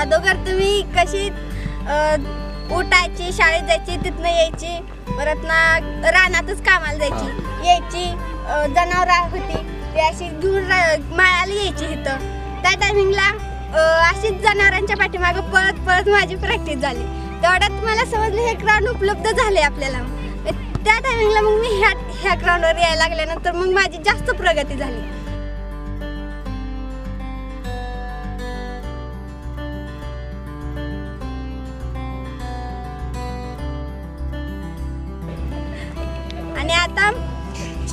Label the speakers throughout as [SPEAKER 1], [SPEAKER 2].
[SPEAKER 1] अगोदर तुम्ही कशी उठायची, शाळेत जायची, तिथनं यायची, परत ना रानातच कामाला जायची, यायची, जनावरं होती ती अशी दूर माळाला यायची इथं. त्या टायमिंगला अशीच जनावरांच्या पाठीमागं पळत पळत माझी प्रॅक्टिस झाली. तेवढ्यात मला समजलं हे ग्राउंड उपलब्ध झाले आपल्याला. त्या टायमिंगला मग मी ह्या ग्राउंडवर यायला लागल्यानंतर मग माझी जास्त प्रगती झाली. आणि आता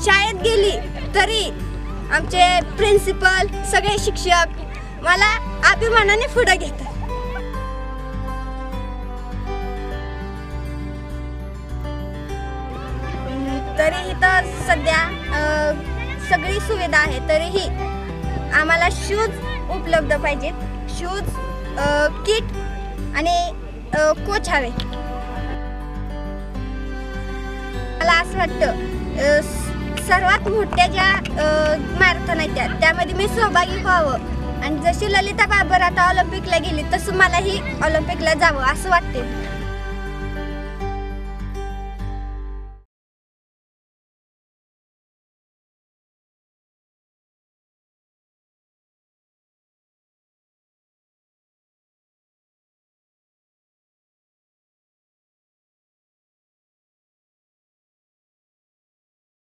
[SPEAKER 1] शाळेत गेली तरी आमचे प्रिन्सिपल सगळे शिक्षक मला अभिमानाने पुढे घेतात. तरी इथं सध्या सगळी सुविधा आहे, तरीही आम्हाला शूज उपलब्ध पाहिजेत. शूज, किट आणि कोच हवे. मला असं वाटतं सर्वात मोठ्या ज्या मॅरेथॉन आहेत त्यामध्ये मी सहभागी व्हावं आणि जशी ललिता बाबर आता ऑलिम्पिकला गेली तसं मलाही ऑलिम्पिकला जावं असं वाटते.